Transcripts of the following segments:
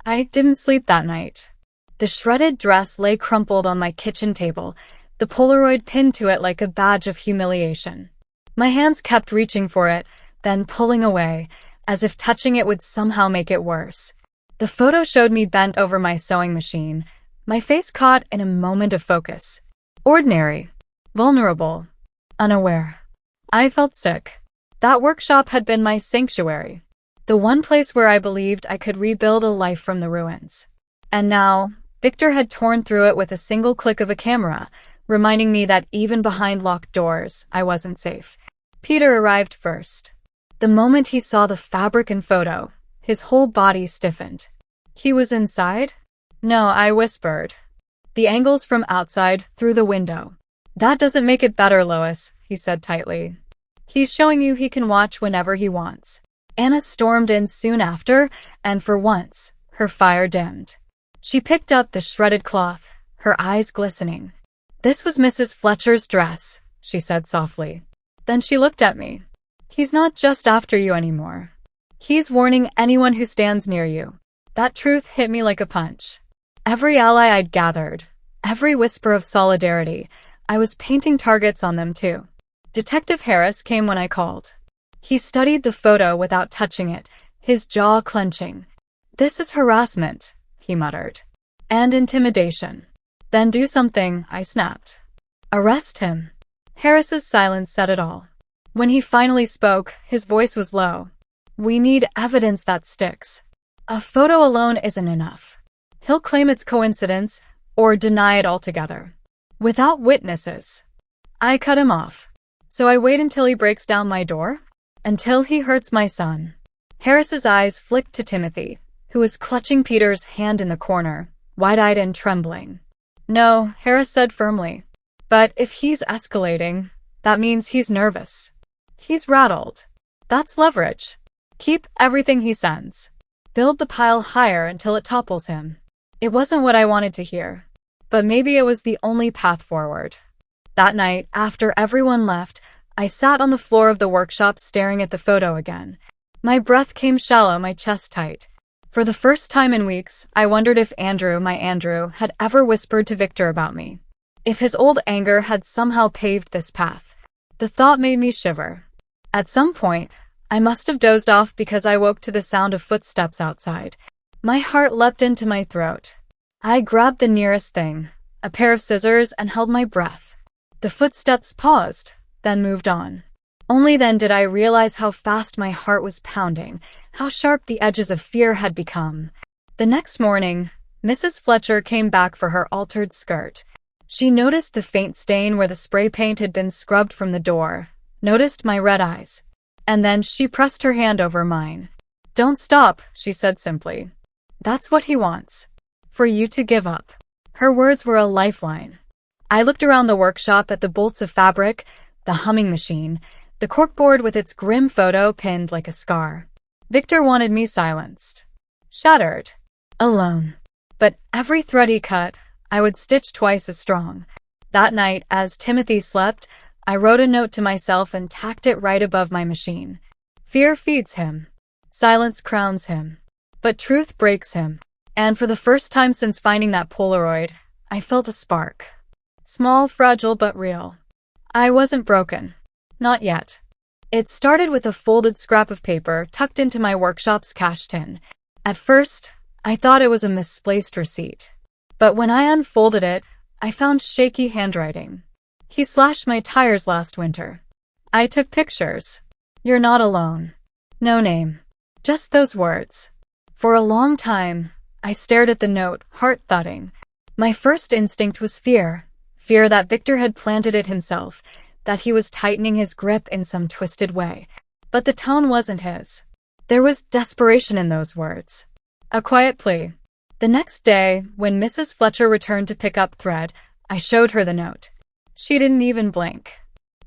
I didn't sleep that night. The shredded dress lay crumpled on my kitchen table, the Polaroid pinned to it like a badge of humiliation. My hands kept reaching for it, then pulling away, as if touching it would somehow make it worse. The photo showed me bent over my sewing machine, my face caught in a moment of focus. Ordinary, vulnerable, unaware. I felt sick. That workshop had been my sanctuary, the one place where I believed I could rebuild a life from the ruins. And now, Victor had torn through it with a single click of a camera, reminding me that even behind locked doors, I wasn't safe. Peter arrived first. The moment he saw the fabric and photo, his whole body stiffened. He was inside? No, I whispered. The angles from outside, through the window. That doesn't make it better, Lois, he said tightly. He's showing you he can watch whenever he wants. Anna stormed in soon after, and for once, her fire dimmed. She picked up the shredded cloth, her eyes glistening. This was Mrs. Fletcher's dress, she said softly. Then she looked at me. He's not just after you anymore. He's warning anyone who stands near you. That truth hit me like a punch. Every ally I'd gathered, every whisper of solidarity, I was painting targets on them too. Detective Harris came when I called. He studied the photo without touching it, his jaw clenching. This is harassment, he muttered. And intimidation. Then do something, I snapped. Arrest him. Harris's silence said it all. When he finally spoke, his voice was low. We need evidence that sticks. A photo alone isn't enough. He'll claim it's coincidence, or deny it altogether. Without witnesses. I cut him off. So I wait until he breaks down my door? Until he hurts my son. Harris's eyes flicked to Timothy, who was clutching Peter's hand in the corner, wide-eyed and trembling. No, Harris said firmly. But if he's escalating, that means he's nervous. He's rattled. That's leverage. Keep everything he sends. Build the pile higher until it topples him. It wasn't what I wanted to hear. But maybe it was the only path forward. That night, after everyone left, I sat on the floor of the workshop staring at the photo again. My breath came shallow, my chest tight. For the first time in weeks, I wondered if Andrew, my Andrew, had ever whispered to Victor about me. If his old anger had somehow paved this path. The thought made me shiver. At some point, I must have dozed off because I woke to the sound of footsteps outside. My heart leapt into my throat. I grabbed the nearest thing, a pair of scissors, and held my breath. The footsteps paused, then moved on. Only then did I realize how fast my heart was pounding, how sharp the edges of fear had become. The next morning, Mrs. Fletcher came back for her altered skirt. She noticed the faint stain where the spray paint had been scrubbed from the door, noticed my red eyes. And then she pressed her hand over mine. Don't stop, she said simply. That's what he wants. For you to give up. Her words were a lifeline. I looked around the workshop at the bolts of fabric, the humming machine, the corkboard with its grim photo pinned like a scar. Victor wanted me silenced. Shattered. Alone. But every thread he cut, I would stitch twice as strong. That night, as Timothy slept, I wrote a note to myself and tacked it right above my machine. Fear feeds him. Silence crowns him. But truth breaks him. And for the first time since finding that Polaroid, I felt a spark. Small, fragile, but real. I wasn't broken. Not yet. It started with a folded scrap of paper tucked into my workshop's cash tin. At first, I thought it was a misplaced receipt. But when I unfolded it, I found shaky handwriting. He slashed my tires last winter. I took pictures. You're not alone. No name. Just those words. For a long time, I stared at the note, heart thudding. My first instinct was fear. Fear that Victor had planted it himself, that he was tightening his grip in some twisted way. But the tone wasn't his. There was desperation in those words. A quiet plea. The next day, when Mrs. Fletcher returned to pick up thread, I showed her the note. She didn't even blink.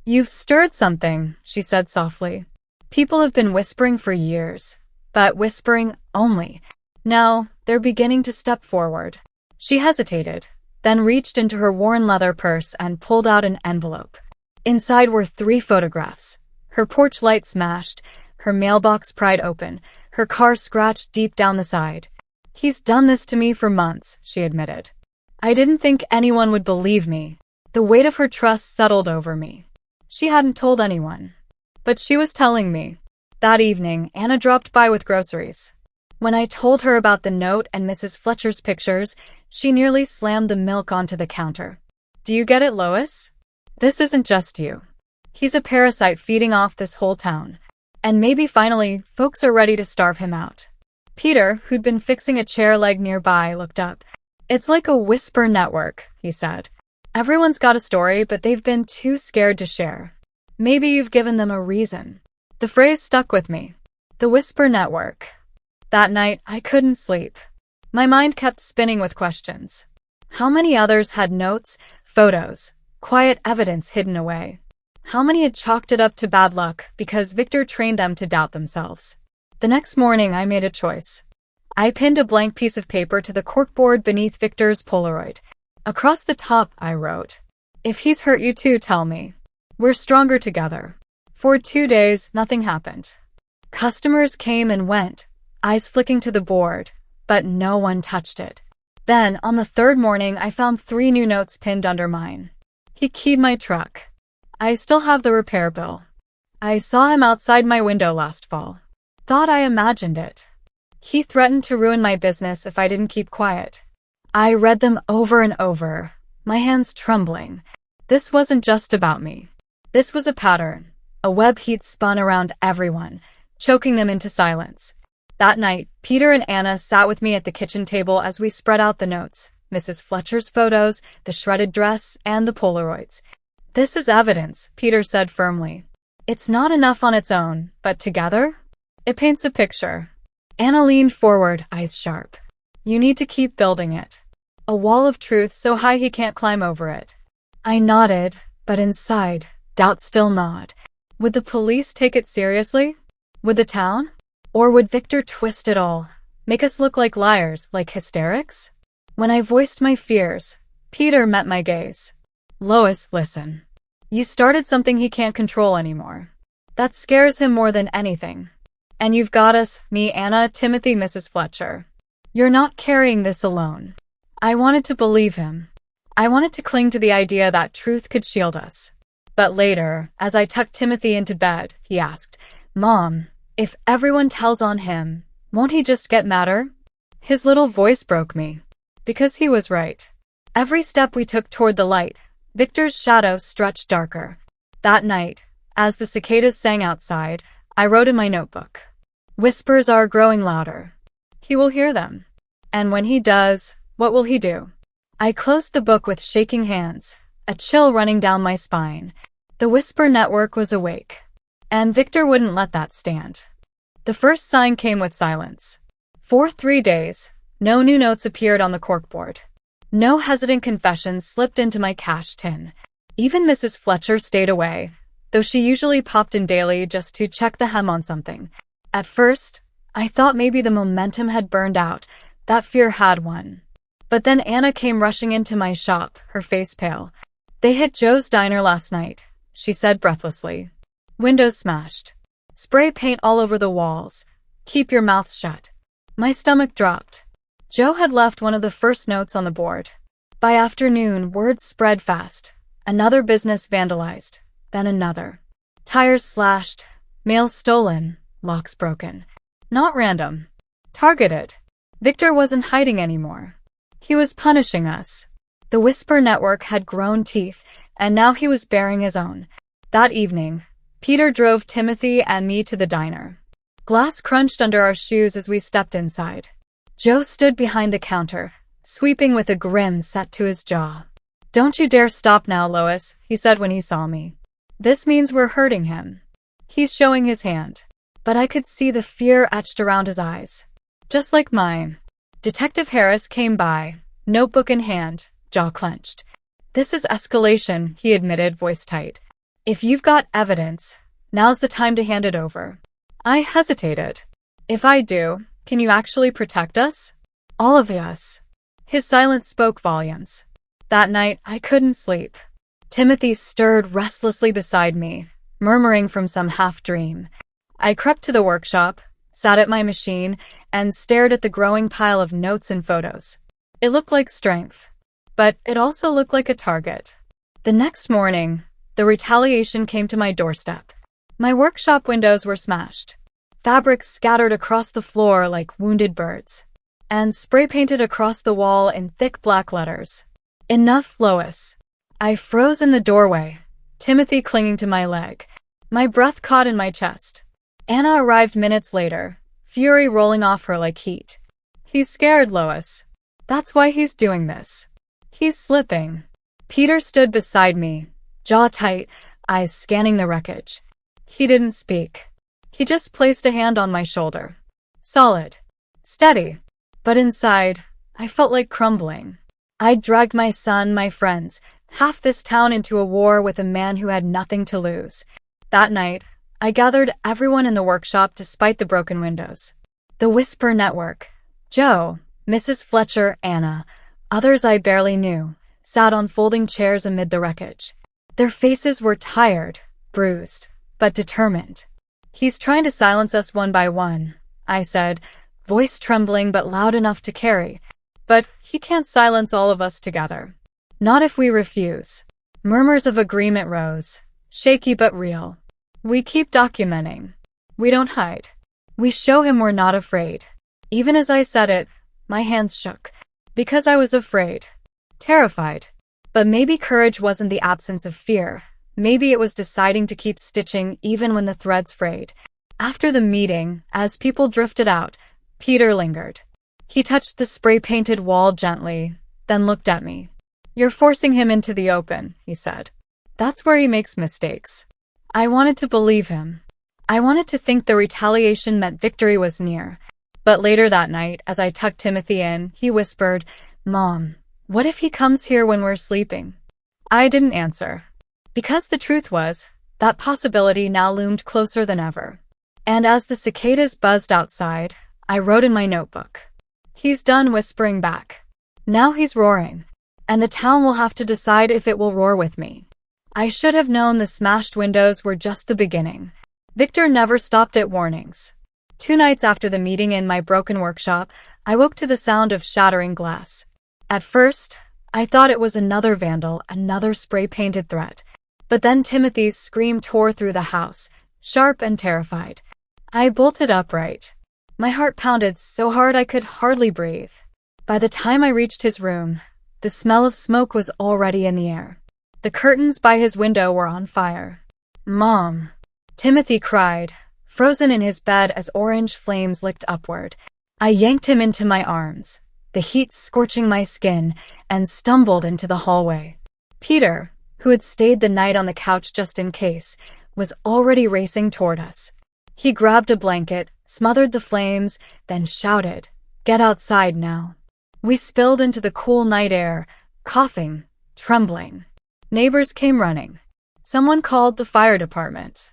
You've stirred something, she said softly. People have been whispering for years, but whispering only. Now, they're beginning to step forward. She hesitated, then reached into her worn leather purse and pulled out an envelope. Inside were 3 photographs. Her porch light smashed, her mailbox pried open, her car scratched deep down the side. He's done this to me for months, she admitted. I didn't think anyone would believe me. The weight of her trust settled over me. She hadn't told anyone. But she was telling me. That evening, Anna dropped by with groceries. When I told her about the note and Mrs. Fletcher's pictures, she nearly slammed the milk onto the counter. Do you get it, Lois? This isn't just you. He's a parasite feeding off this whole town. And maybe finally, folks are ready to starve him out. Peter, who'd been fixing a chair leg nearby, looked up. It's like a whisper network, he said. Everyone's got a story, but they've been too scared to share. Maybe you've given them a reason. The phrase stuck with me. The whisper network. That night, I couldn't sleep. My mind kept spinning with questions. How many others had notes, photos, quiet evidence hidden away? How many had chalked it up to bad luck because Victor trained them to doubt themselves? The next morning, I made a choice. I pinned a blank piece of paper to the corkboard beneath Victor's Polaroid. Across the top, I wrote, "If he's hurt you too, tell me. We're stronger together." For 2 days, nothing happened. Customers came and went, eyes flicking to the board, but no one touched it. Then, on the third morning, I found 3 new notes pinned under mine. He keyed my truck. I still have the repair bill. I saw him outside my window last fall. Thought I imagined it. He threatened to ruin my business if I didn't keep quiet. I read them over and over, my hands trembling. This wasn't just about me. This was a pattern, a web he'd spun around everyone, choking them into silence. That night, Peter and Anna sat with me at the kitchen table as we spread out the notes, Mrs. Fletcher's photos, the shredded dress, and the Polaroids. This is evidence, Peter said firmly. It's not enough on its own, but together? It paints a picture. Anna leaned forward, eyes sharp. You need to keep building it. A wall of truth so high he can't climb over it. I nodded, but inside, doubt still gnawed. Would the police take it seriously? Would the town? Or would Victor twist it all, make us look like liars, like hysterics? When I voiced my fears, Peter met my gaze. Lois, listen. You started something he can't control anymore. That scares him more than anything. And you've got us, me, Anna, Timothy, Mrs. Fletcher. You're not carrying this alone. I wanted to believe him. I wanted to cling to the idea that truth could shield us. But later, as I tucked Timothy into bed, he asked, Mom, if everyone tells on him, won't he just get madder? His little voice broke me. Because he was right. Every step we took toward the light, Victor's shadow stretched darker. That night, as the cicadas sang outside, I wrote in my notebook. Whispers are growing louder. He will hear them. And when he does, what will he do? I closed the book with shaking hands, a chill running down my spine. The whisper network was awake. And Victor wouldn't let that stand. The first sign came with silence. For 3 days, no new notes appeared on the corkboard. No hesitant confessions slipped into my cash tin. Even Mrs. Fletcher stayed away, though she usually popped in daily just to check the hem on something. At first, I thought maybe the momentum had burned out, that fear had won. But then Anna came rushing into my shop, her face pale. They hit Joe's diner last night, she said breathlessly. Windows smashed. Spray paint all over the walls. Keep your mouth shut. My stomach dropped. Joe had left one of the first notes on the board. By afternoon, word spread fast. Another business vandalized, then another. Tires slashed, mail stolen, locks broken. Not random. Targeted. Victor wasn't hiding anymore. He was punishing us. The whisper network had grown teeth, and now he was bearing his own. That evening, Peter drove Timothy and me to the diner. Glass crunched under our shoes as we stepped inside. Joe stood behind the counter, sweeping with a grin set to his jaw. Don't you dare stop now, Lois, he said when he saw me. This means we're hurting him. He's showing his hand. But I could see the fear etched around his eyes. Just like mine. Detective Harris came by, notebook in hand, jaw clenched. This is escalation, he admitted, voice tight. If you've got evidence, now's the time to hand it over. I hesitated. If I do, can you actually protect us? All of us. His silence spoke volumes. That night, I couldn't sleep. Timothy stirred restlessly beside me, murmuring from some half-dream. I crept to the workshop, sat at my machine, and stared at the growing pile of notes and photos. It looked like strength, but it also looked like a target. The next morning, the retaliation came to my doorstep. My workshop windows were smashed, fabrics scattered across the floor like wounded birds, and spray-painted across the wall in thick black letters. "Enough, Lois." I froze in the doorway, Timothy clinging to my leg, my breath caught in my chest. Anna arrived minutes later, fury rolling off her like heat. "He's scared, Lois. That's why he's doing this. He's slipping." Peter stood beside me, jaw tight, eyes scanning the wreckage. He didn't speak. He just placed a hand on my shoulder. Solid. Steady. But inside, I felt like crumbling. I'd dragged my son, my friends, half this town into a war with a man who had nothing to lose. That night, I gathered everyone in the workshop despite the broken windows. The Whisper Network. Joe, Mrs. Fletcher, Anna, others I barely knew, sat on folding chairs amid the wreckage. Their faces were tired, bruised, but determined. "He's trying to silence us one by one," I said, voice trembling but loud enough to carry. "But he can't silence all of us together. Not if we refuse." Murmurs of agreement rose, shaky but real. "We keep documenting. We don't hide. We show him we're not afraid." Even as I said it, my hands shook. Because I was afraid. Terrified. But maybe courage wasn't the absence of fear. Maybe it was deciding to keep stitching even when the threads frayed. After the meeting, as people drifted out, Peter lingered. He touched the spray-painted wall gently, then looked at me. "You're forcing him into the open," he said. "That's where he makes mistakes." I wanted to believe him. I wanted to think the retaliation meant victory was near. But later that night, as I tucked Timothy in, he whispered, "Mom, what if he comes here when we're sleeping?" I didn't answer. Because the truth was, that possibility now loomed closer than ever. And as the cicadas buzzed outside, I wrote in my notebook, "He's done whispering back. Now he's roaring. And the town will have to decide if it will roar with me." I should have known the smashed windows were just the beginning. Victor never stopped at warnings. 2 nights after the meeting in my broken workshop, I woke to the sound of shattering glass. At first, I thought it was another vandal, another spray-painted threat. But then Timothy's scream tore through the house, sharp and terrified. I bolted upright. My heart pounded so hard I could hardly breathe. By the time I reached his room, the smell of smoke was already in the air. The curtains by his window were on fire. "Mom!" Timothy cried, frozen in his bed as orange flames licked upward. I yanked him into my arms, the heat scorching my skin, and stumbled into the hallway. Peter, who had stayed the night on the couch just in case, was already racing toward us. He grabbed a blanket, smothered the flames, then shouted, "Get outside now." We spilled into the cool night air, coughing, trembling. Neighbors came running. Someone called the fire department.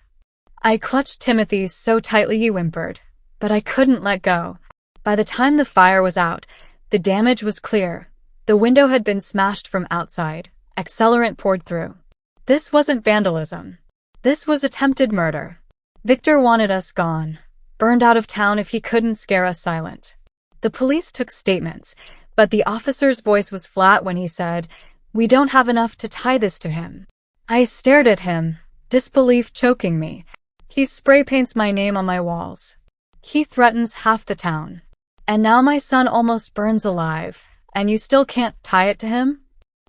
I clutched Timothy so tightly he whimpered, but I couldn't let go. By the time the fire was out, the damage was clear. The window had been smashed from outside. Accelerant poured through. This wasn't vandalism. This was attempted murder. Victor wanted us gone, burned out of town if he couldn't scare us silent. The police took statements, but the officer's voice was flat when he said, "We don't have enough to tie this to him." I stared at him, disbelief choking me. He spray paints my name on my walls. He threatens half the town. And now my son almost burns alive, and you still can't tie it to him?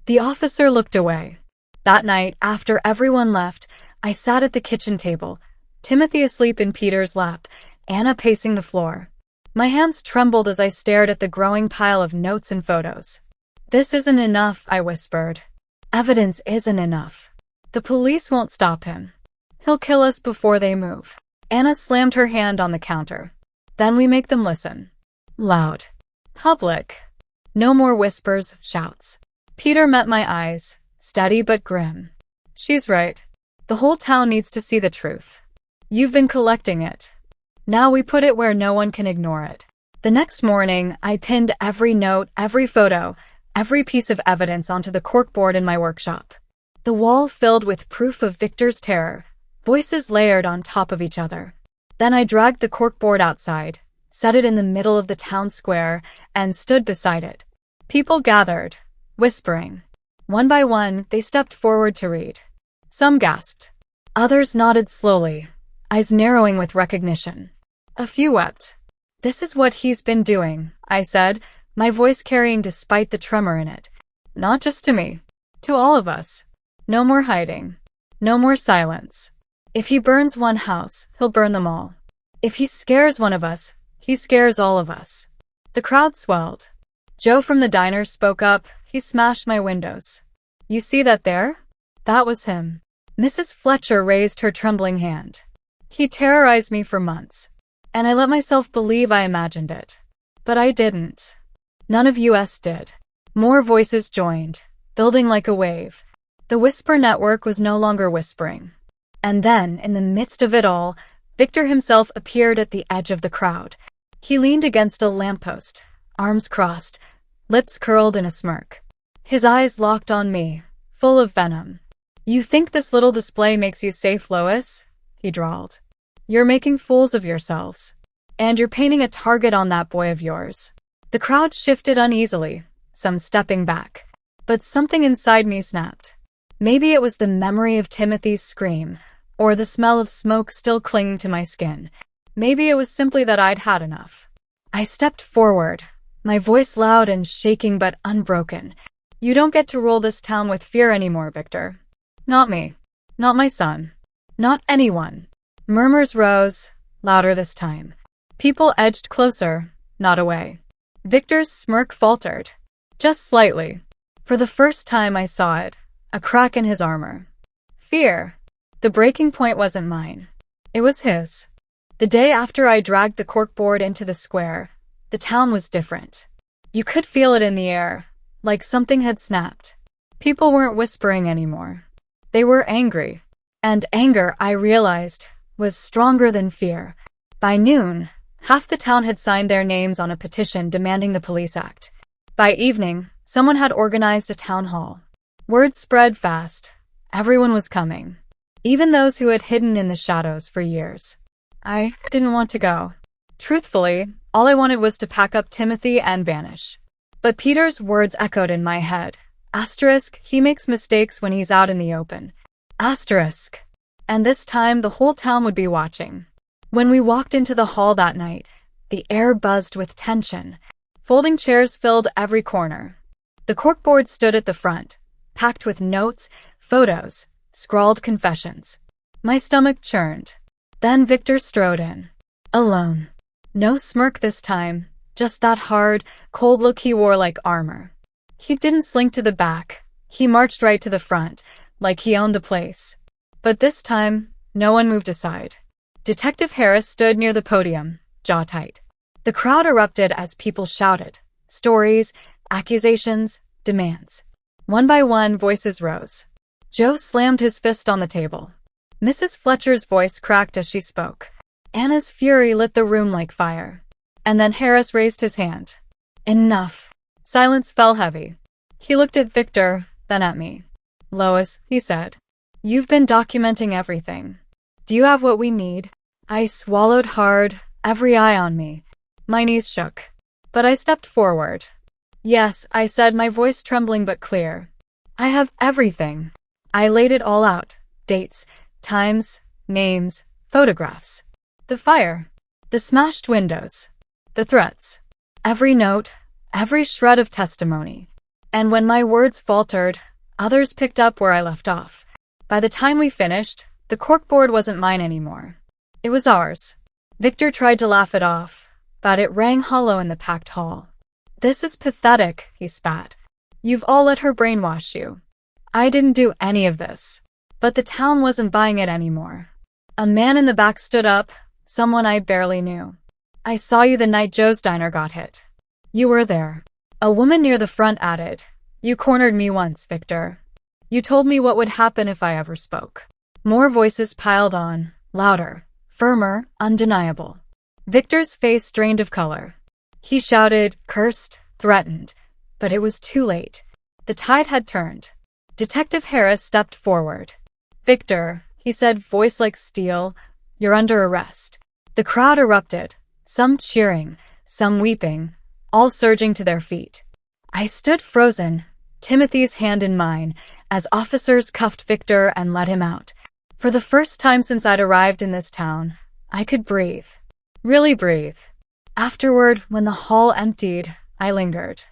The officer looked away. That night, after everyone left, I sat at the kitchen table, Timothy asleep in Peter's lap, Anna pacing the floor. My hands trembled as I stared at the growing pile of notes and photos. "This isn't enough," I whispered. "Evidence isn't enough. The police won't stop him. He'll kill us before they move." Anna slammed her hand on the counter. "Then we make them listen. Loud. Public. No more whispers, shouts." Peter met my eyes, steady but grim. "She's right. The whole town needs to see the truth. You've been collecting it. Now we put it where no one can ignore it." The next morning, I pinned every note, every photo, every piece of evidence onto the corkboard in my workshop. The wall filled with proof of Victor's terror, voices layered on top of each other. Then I dragged the corkboard outside, set it in the middle of the town square, and stood beside it. People gathered, whispering. One by one, they stepped forward to read. Some gasped. Others nodded slowly, eyes narrowing with recognition. A few wept. This is what he's been doing, I said, my voice carrying despite the tremor in it. Not just to me. To all of us. No more hiding. No more silence. If he burns one house, he'll burn them all. If he scares one of us, he scares all of us. The crowd swelled. Joe from the diner spoke up. He smashed my windows. You see that there? That was him. Mrs. Fletcher raised her trembling hand. He terrorized me for months, and I let myself believe I imagined it. But I didn't. None of us did. More voices joined, building like a wave. The whisper network was no longer whispering. And then, in the midst of it all, Victor himself appeared at the edge of the crowd. He leaned against a lamppost, arms crossed, lips curled in a smirk. His eyes locked on me, full of venom. You think this little display makes you safe, Lois? He drawled. You're making fools of yourselves. And you're painting a target on that boy of yours. The crowd shifted uneasily, some stepping back. But something inside me snapped. Maybe it was the memory of Timothy's scream, or the smell of smoke still clinging to my skin. Maybe it was simply that I'd had enough. I stepped forward, my voice loud and shaking but unbroken. You don't get to rule this town with fear anymore, Victor. Not me. Not my son. Not anyone. Murmurs rose, louder this time. People edged closer, not away. Victor's smirk faltered. Just slightly. For the first time I saw it, a crack in his armor. Fear. The breaking point wasn't mine. It was his. The day after I dragged the corkboard into the square, the town was different. You could feel it in the air, like something had snapped. People weren't whispering anymore. They were angry. And anger, I realized, was stronger than fear. By noon, half the town had signed their names on a petition demanding the Police Act. By evening, someone had organized a town hall. Word spread fast. Everyone was coming. Even those who had hidden in the shadows for years. I didn't want to go. Truthfully, all I wanted was to pack up Timothy and vanish. But Peter's words echoed in my head. Asterisk, he makes mistakes when he's out in the open. Asterisk. And this time, the whole town would be watching. When we walked into the hall that night, the air buzzed with tension. Folding chairs filled every corner. The corkboard stood at the front, packed with notes, photos, scrawled confessions. My stomach churned. Then Victor strode in. Alone. No smirk this time, just that hard, cold look he wore like armor. He didn't slink to the back. He marched right to the front, like he owned the place. But this time, no one moved aside. Detective Harris stood near the podium, jaw tight. The crowd erupted as people shouted. Stories, accusations, demands. One by one, voices rose. Joe slammed his fist on the table. Mrs. Fletcher's voice cracked as she spoke. Anna's fury lit the room like fire. And then Harris raised his hand. Enough. Silence fell heavy. He looked at Victor, then at me. Lois, he said. You've been documenting everything. Do you have what we need? I swallowed hard, every eye on me. My knees shook. But I stepped forward. Yes, I said, my voice trembling but clear. I have everything. I laid it all out. Dates, times, names, photographs. The fire. The smashed windows. The threats. Every note. Every shred of testimony. And when my words faltered, others picked up where I left off. By the time we finished, the corkboard wasn't mine anymore. It was ours. Victor tried to laugh it off, but it rang hollow in the packed hall. This is pathetic, he spat. You've all let her brainwash you. I didn't do any of this. But the town wasn't buying it anymore. A man in the back stood up, someone I barely knew. I saw you the night Joe's diner got hit. You were there. A woman near the front added, You cornered me once, Victor. You told me what would happen if I ever spoke. More voices piled on, louder, firmer, undeniable. Victor's face drained of color. He shouted, cursed, threatened, but it was too late. The tide had turned. Detective Harris stepped forward. Victor, he said, voice like steel, you're under arrest. The crowd erupted, some cheering, some weeping, all surging to their feet. I stood frozen, Timothy's hand in mine, as officers cuffed Victor and let him out. For the first time since I'd arrived in this town, I could breathe. Really breathe. Afterward, when the hall emptied, I lingered.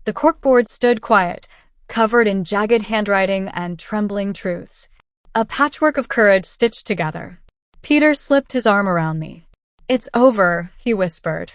The corkboard stood quiet, covered in jagged handwriting and trembling truths. A patchwork of courage stitched together. Peter slipped his arm around me. "It's over," he whispered.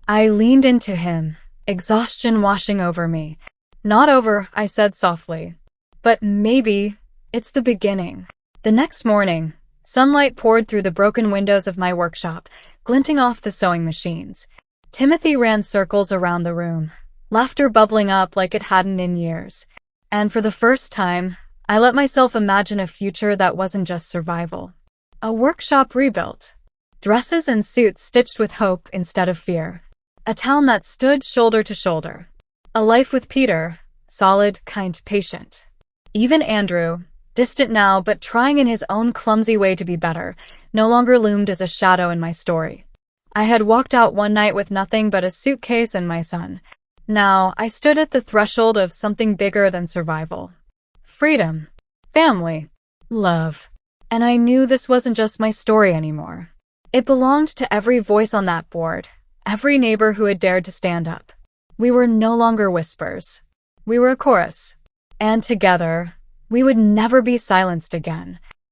I leaned into him, exhaustion washing over me. "Not over," I said softly. "But maybe it's the beginning." The next morning, sunlight poured through the broken windows of my workshop, glinting off the sewing machines. Timothy ran circles around the room, laughter bubbling up like it hadn't in years. And for the first time, I let myself imagine a future that wasn't just survival. A workshop rebuilt. Dresses and suits stitched with hope instead of fear. A town that stood shoulder to shoulder. A life with Peter, solid, kind, patient. Even Andrew, distant now but trying in his own clumsy way to be better, no longer loomed as a shadow in my story. I had walked out one night with nothing but a suitcase and my son. Now, I stood at the threshold of something bigger than survival. Freedom. Family. Love. And I knew this wasn't just my story anymore. It belonged to every voice on that board, every neighbor who had dared to stand up. We were no longer whispers. We were a chorus. And together, we would never be silenced again.